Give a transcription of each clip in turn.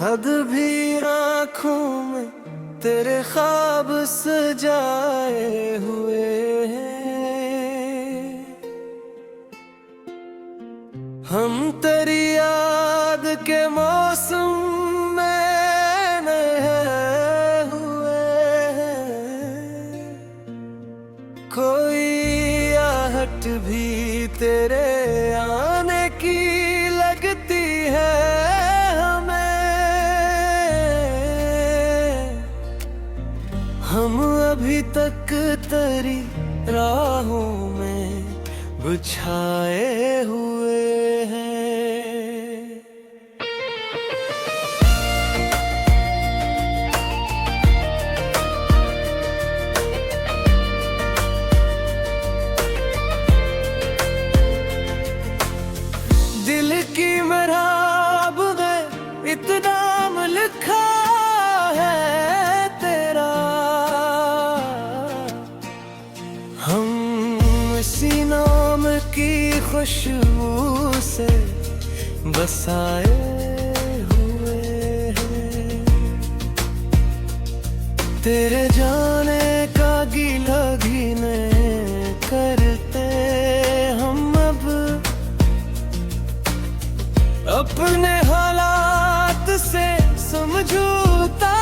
हद भी आँखों में तेरे ख्वाब सजाए हुए हैं। हम तेरी याद के मौसम में नए हुए हैं। कोई आहट भी तेरे आने की लगती है हम अभी तक तेरी राहों में बिछाए हुए हैं। दिल की मेराब में इतना लिखा है तेरा, हम इसी नाम की खुशबू से बसाए हुए हैं। तेरे जाने का गीला घीने करते हम अब अपने हालात से समझौता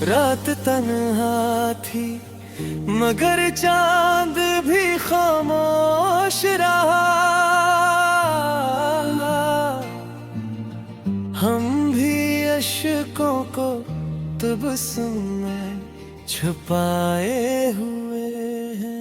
रात तन्हा थी मगर चांद भी खामोश रहा। हम भी अश्कों को तबस्सुम में छुपाए हुए हैं।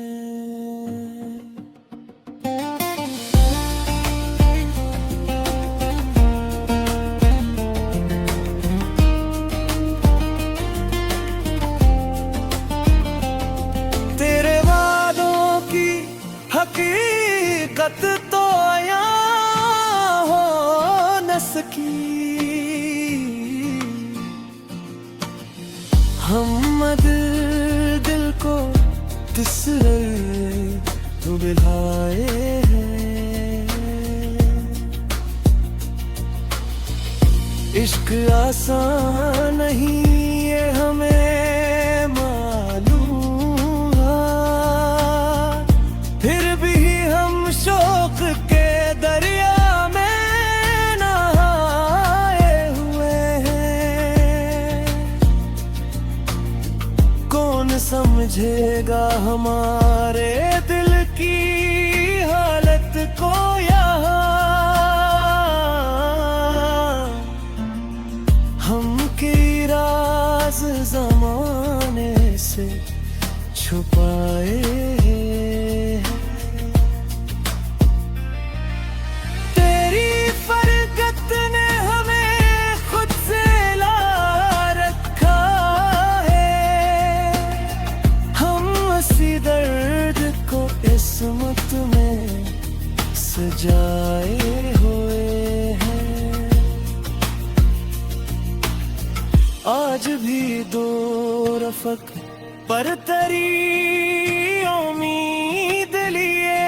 हकीकत तो यहाँ हो न सकी। हम दिल को तिसरे बिलाए हैं। इश्क आसान नहीं ये हमें मालूम है, फिर भी हम शौक के दरिया में नहाए हुए हैं। कौन समझेगा हमारे दिल की हालत को यहाँ, हम के राज ज़माने से छुपाए हैं। तेरी फरकत ने हमें खुद से ला रखा है। हम इसी दर्द को किस्मत में सजाए हुए हैं। आज भी दो रफ़क़ पर तेरी उम्मीद लिए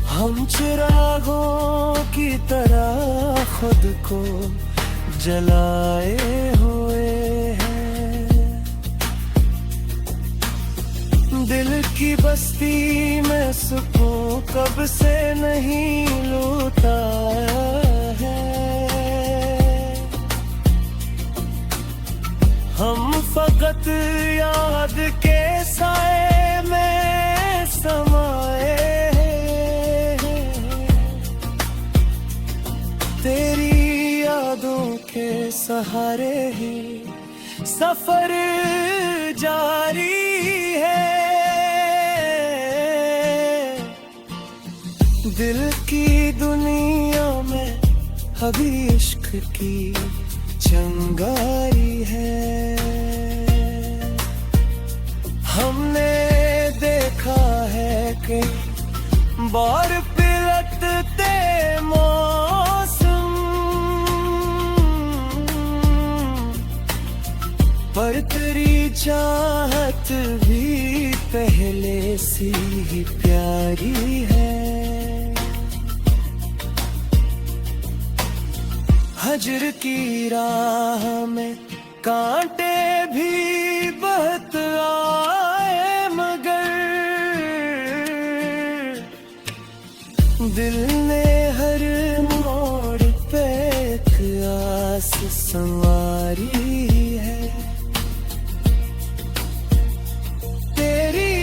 हम चिरागों की तरह खुद को जलाए हुए हैं। दिल की बस्ती में सुकून कब से नहीं लूटा है। हम फकत याद के साए में समाए हैं। तेरी यादों के सहारे ही सफर जारी है। दिल की दुनिया में अभी इश्क की चंगारी है। हमने देखा है कि बार पिलटते मौसम, पर तेरी चाहत भी पहले से ही प्यारी है। हजर की राह में कांटे भी बहत आए, मगर दिल ने हर मोड़ पे एक आस संवारी है। तेरी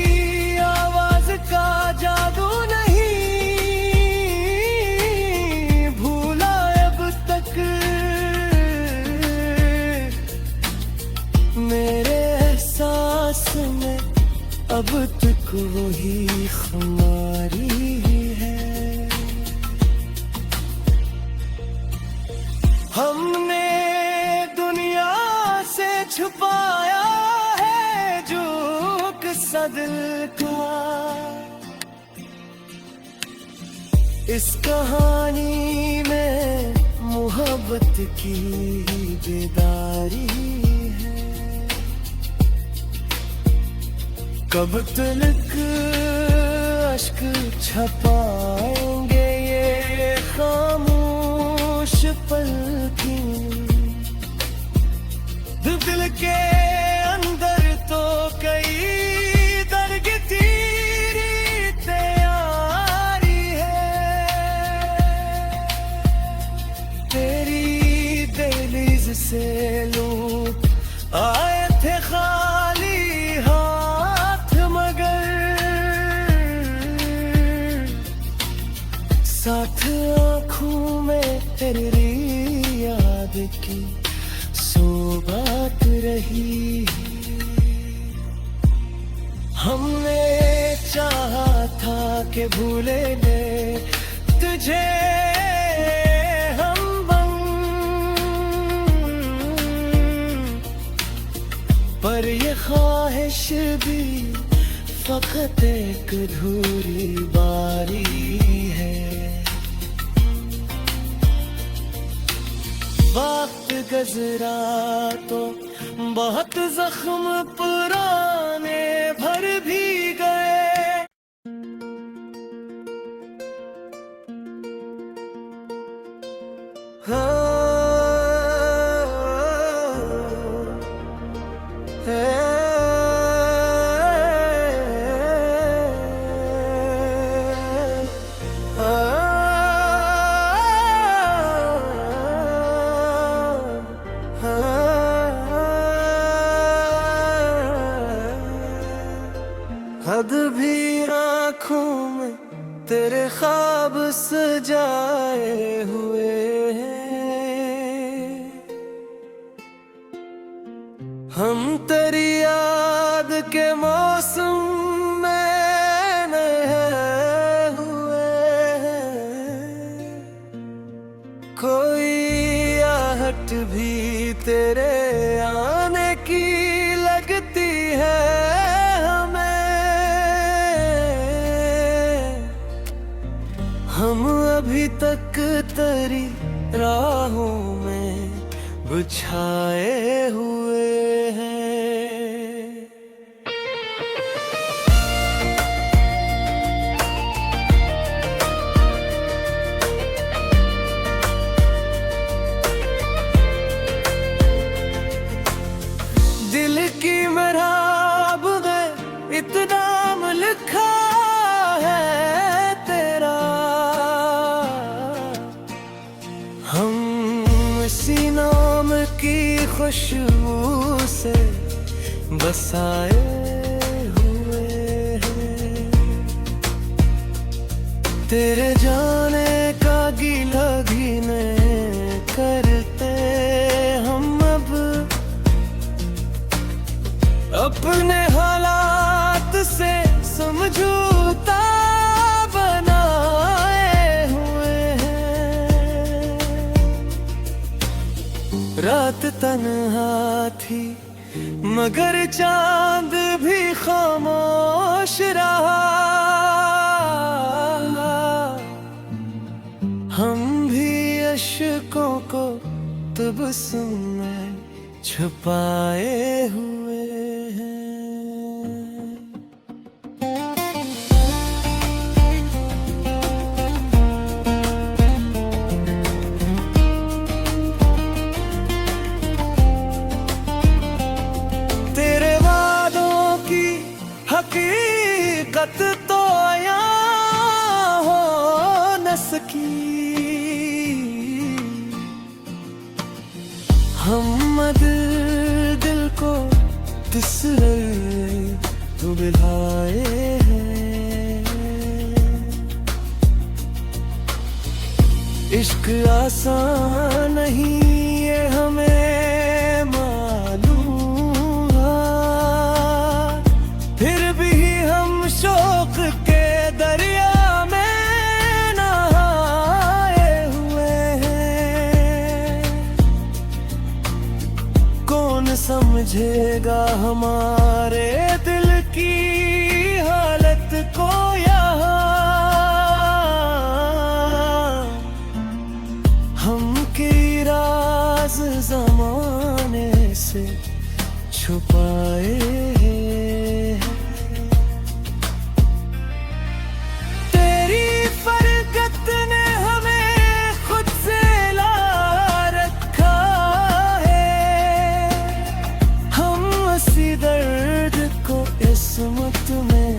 आवाज का जादू नहीं भूला अब तक, मेरे एहसास में अब तक वही खुमारी है। हमने दुनिया से छुपाया है जो किस्सा दिल का, इस कहानी में मोहब्बत की बेदारी है। कब तक अश्क छपाएंगे ये खामोश पलकें, दिल के अंदर तो कई दर्द तेरी तैयारी है। तेरी दहलीज से लोग आए थे खाली हाथ, मगर साथ आँखों में तेरी याद की बात रही। हमने चाहा था कि भूले ले तुझे हम बन, पर ये ख्वाहिश भी फकत एक अधूरी बारी है। वक्त गुज़रा तो बहुत जख्म पुराने भर भी गए। हद भी आँखों में तेरे ख्वाब सजाए हुए हैं, हम तेरी याद के मौसम में नए हुए हैं। कोई आहट भी तेरे आने की लगती है हम अभी तक तेरी राहों में बिछाए हुए हैं। दिल की मराब में इतना लिखा है तेरा, हम इसी नाम की खुशबू से बसाए हुए हैं। तेरे जाने का गिला घिने करते हम अब अपने हालात से समझौता बनाए हुए हैं। तन्हा थी मगर चांद भी खामोश रहा। हम भी अश्कों को तबस्सुम में छुपाए हुए हैं। तेरे वादों की हकीकत तो यहाँ हो न सकी। हम दिल को तिसरे बिलाए हैं। इश्क आसान नहीं ये हमें मालूम है, फिर भी हम शौक के दरिया में नहाए हुए हैं। कौन समझेगा हमारे दिल की हालत को यहाँ। हम के राज ज़माने से छुपाए हैं। तेरी फरकत ने हमें खुद से ला रखा है। हम इसी दर्द को इस्मत में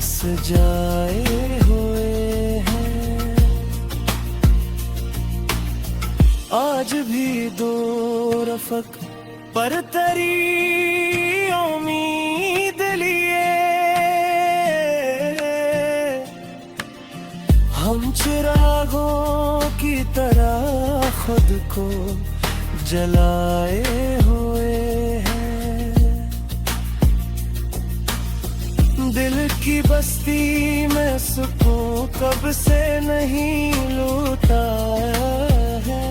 सजाए हुए हैं। आज भी दो रफ़क़ पर तेरी उम्मीद लिए हम चिरागों की तरह खुद को जलाए हुए हैं। दिल की बस्ती में सुकून कब से नहीं लूटा है।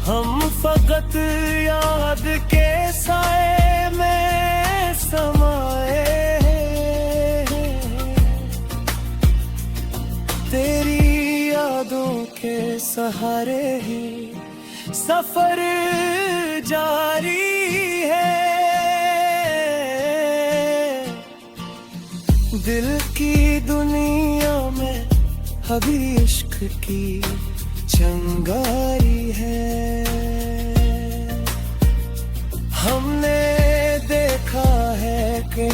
हम फकत याद के साए में समाए हैं। तेरी यादों के सहारे ही सफर जारी है। दिल की दुनिया में अभी इश्क की चंगारी है। हमने देखा है कि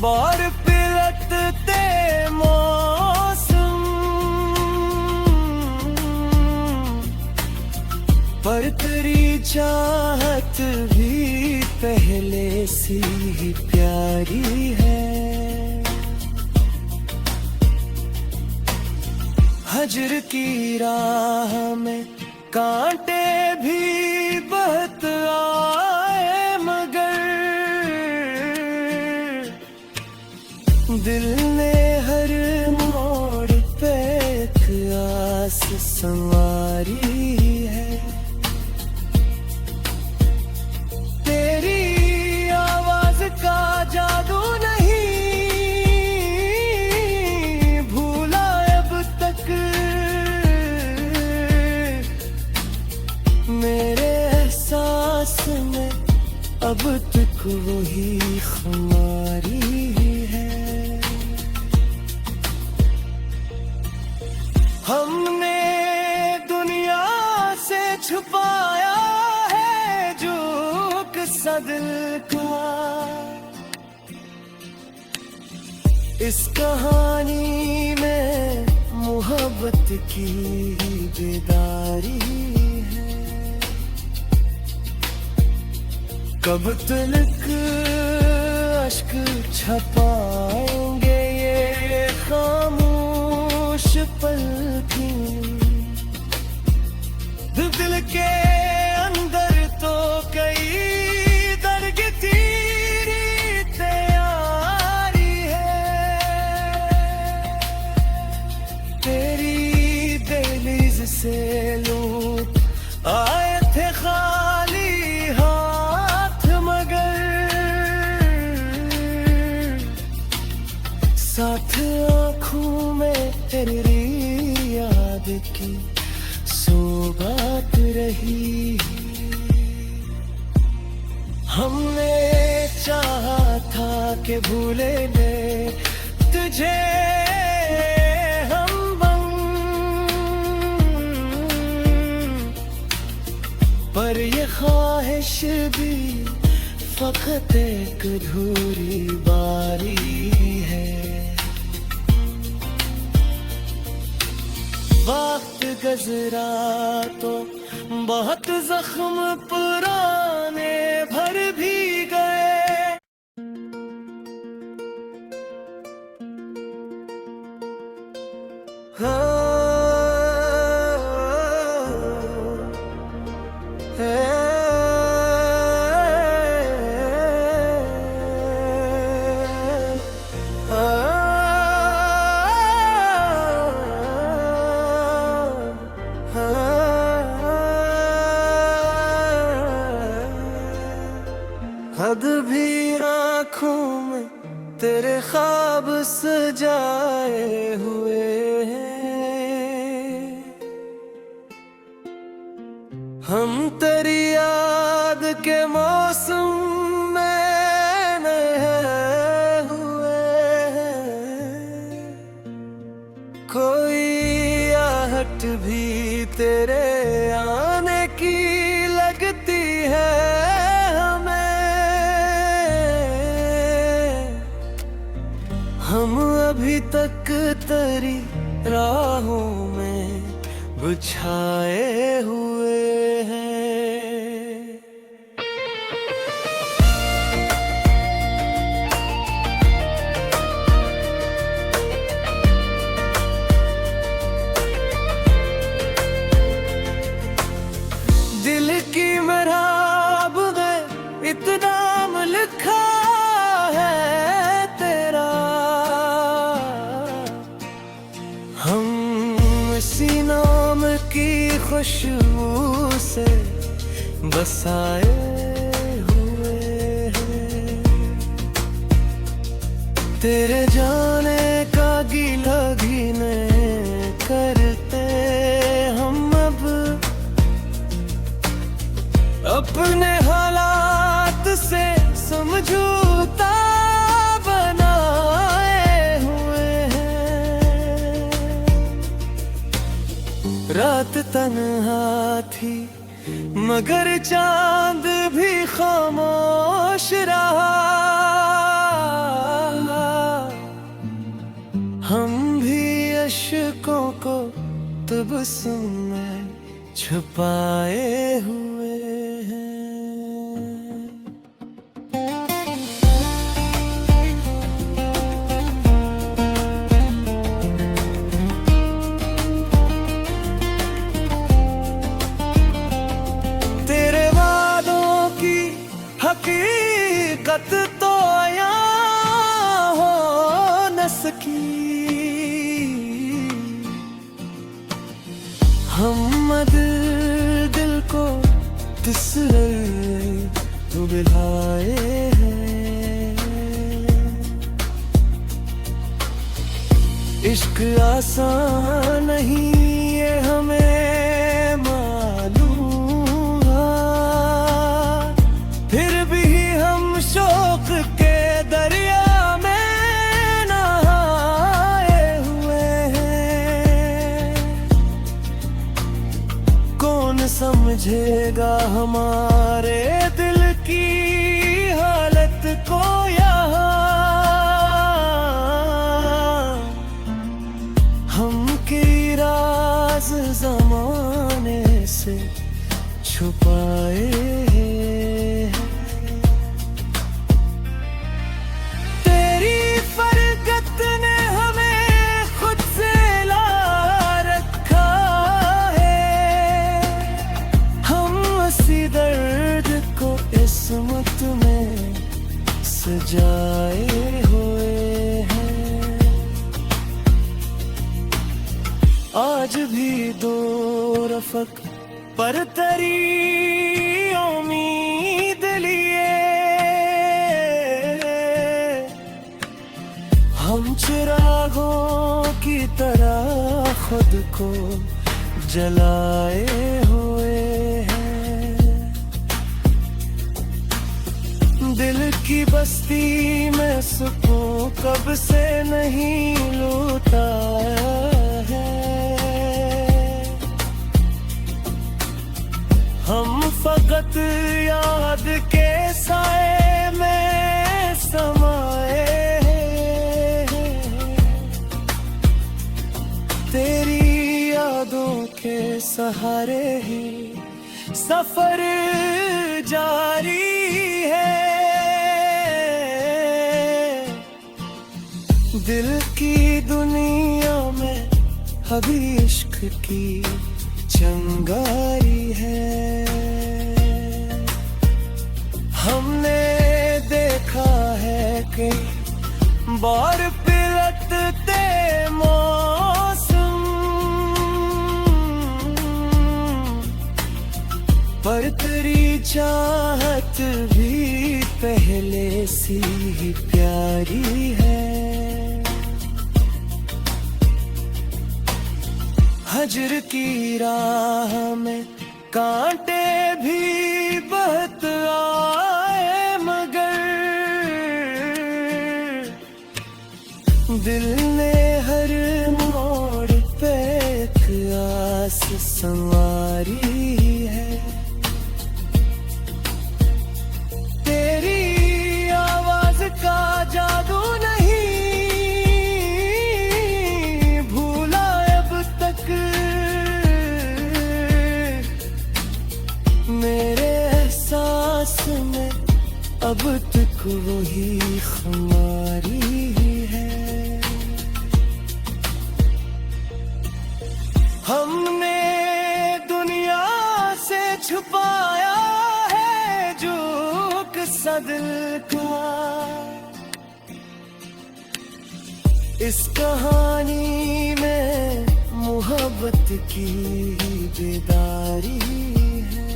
बार पिलटते मौसम, पर तेरी चाहत भी पहले से ही प्यारी है। हजर की राह में कांटे भी बहत आए मगर दिल ने हर मोड़ पे एक आस संवारी है। तेरी आवाज का जादू मेरे एहसास में अब तक वही खुमारी है। हमने दुनिया से छुपाया है जो किस्सा दिल का। इस कहानी में मोहब्बत की बेदारी है। कब तलक अश्क छपाएंगे ये खामोश पलकें। दिल के अंदर तो कई दर्द तेरी तैयारी है। तेरी दहलीज साथ आँखों में तेरी याद की सौगात रही। हमने चाहा था कि भूले ने तुझे हम बम, पर ये ख्वाहिश भी फकत एक अधूरी बारी है। वक्त गुज़रा तो बहुत जख्म पुराने भर भी गए। हद भी आँखों में तेरे ख्वाब सजाए हुए हैं। हम तेरी याद के मौसम में नए हुए हैं। कोई आहट भी तेरे आने की लगती है। हम अभी तक तेरी राहों में बिछाए हुए हैं। दिल की मेराब में इतना लिखा है तेरा। हम इसी नाम की खुशबू से बसाए हुए हैं। तेरे जाने का गिला घिने करते हम अब अपने हालात से समझौता रात तन्हा थी मगर चांद भी खामोश रहा। हम भी अश्कों को तबस्सुम में छुपाए हुए हैं। हकीकत तो यहाँ हो न सकी। हम दिल को तिसरे बिलाए हैं। इश्क आसान नहीं ये हमें मालूम है। फिर भी हम शौक के दरिया में नहाए हुए हैं। कौन समझेगा हमारे दिल की हालत को यहाँ। हम की राज ज़माने से छुपाए हैं। तेरी फरकत ने हमें खुद से ला रखा है। हम इसी दर्द को किस्मत में सजाए हुए हैं। आज भी दो रफ़क़ पर तेरी उम्मीद लिए हम चिरागों की तरह खुद को जलाए हुए हैं। दिल की बस्ती में सुकून कब से नहीं लूटा है। हम फकत याद के साए में समाए हैं। तेरी यादों के सहारे ही सफर जारी है। दिल की दुनिया में अभी इश्क की चिंगारी है। हमने देखा है कि बार पिलटते मौसम, पर तेरी चाहत भी पहले सी ही प्यारी है। हजर की राह में कांटे भी बहत आए, मगर दिल ने हर मोड़ पे एक आस संवारी है। तेरी आवाज का जादू मेरे एहसास में अब तक वही खुमारी है। हमने दुनिया से छुपाया है जो किस्सा दिल का। इस कहानी में मोहब्बत की बेदारी है।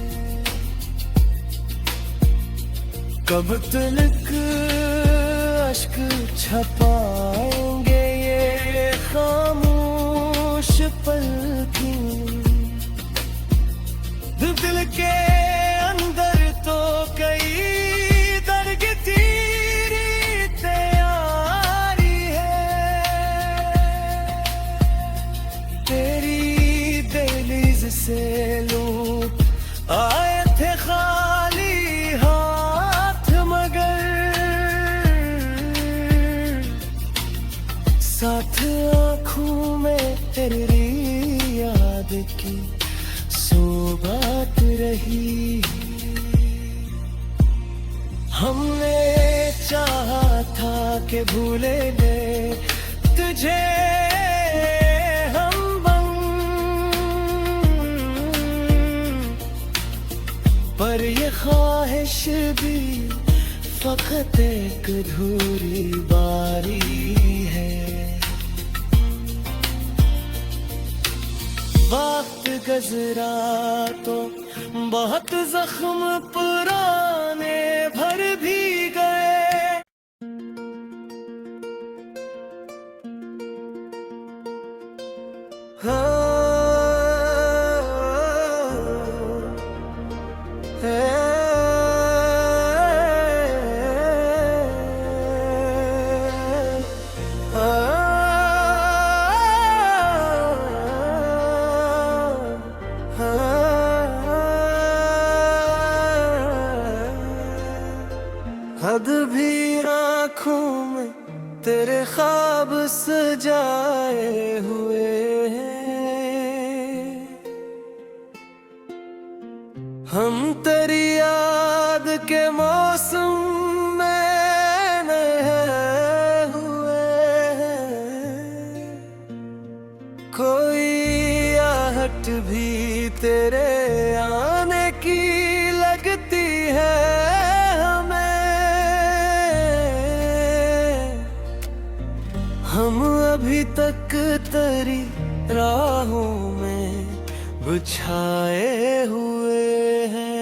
कब तलक अश्क छपाएंगे ये खामोश पलकें। दिल के अंदर तो कई दर्द तेरी तैयारी है। तेरी दहलीज से लोग आए थे खाली साथ आँखों में तेरी याद की सोबत रही। हमने चाहा था कि भूले ले तुझे हम बन, पर ये ख्वाहिश भी फकत एक अधूरी बारी है। वक्त गुज़रा तो बहुत जख्म पुराने भर भी गए। हद भी आँखों में तेरे ख्वाब सजाए हुए हैं। हम तेरी याद के मौसम में नए हुए हैं। कोई आहट भी तेरे आने की लगती है। हम अभी तक तेरी राहों में बिछाए हुए हैं।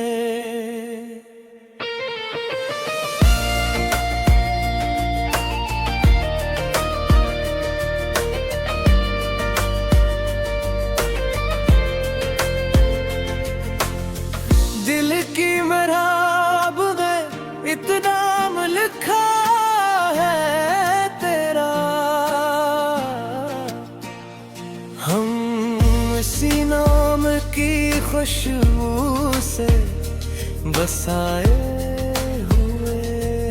खुशबू से बसाए हुए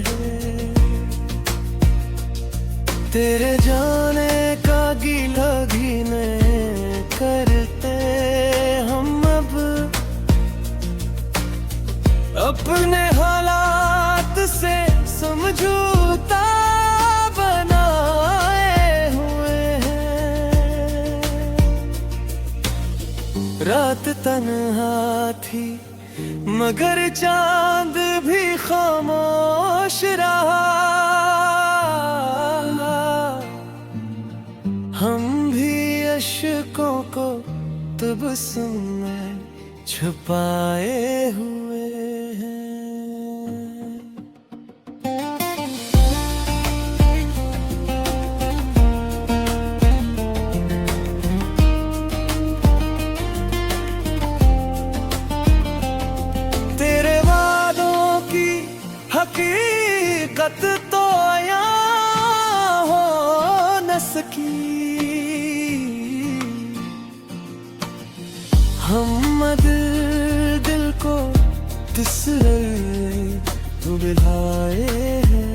हैं। तेरे जाने का गिला घिने करते हम अब अपने हालात से समझौता बनाए हुए हैं। रात तन्हा थी मगर चांद भी खामोश रहा। हम भी अश्कों को तबस्सुम में छुपाए हुए हैं। तेरे वादों की हकीकत तो यहाँ हो न सकी। हम दिल को तिसरे बिलाए हैं।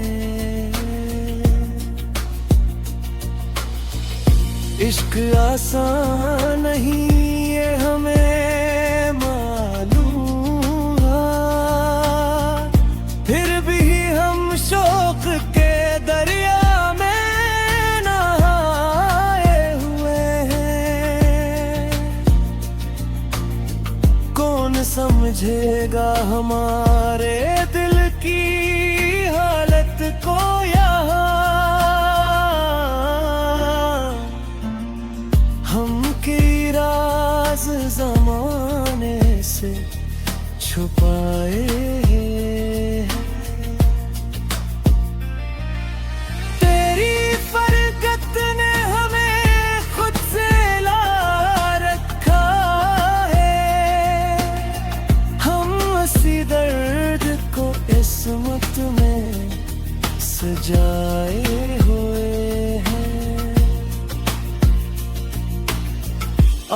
इश्क आसान नहीं ये हमें मालूम है, फिर भी हम शौक के दरिया में नहाए हुए हैं। कौन समझेगा हमारे दिल की हालत को यहाँ। हम के राज ज़माने से छुपाए हैं। तेरी फरकत ने हमें खुद से ला रखा है। हम इसी दर्द को इस्मत में सजाए हुए हैं।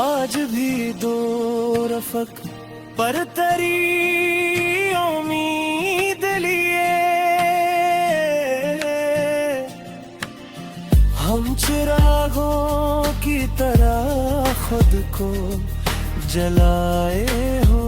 आज भी दो रफ़क़ पर तेरी उम्मीद लिए हम चिरागों की तरह खुद को जलाए हो।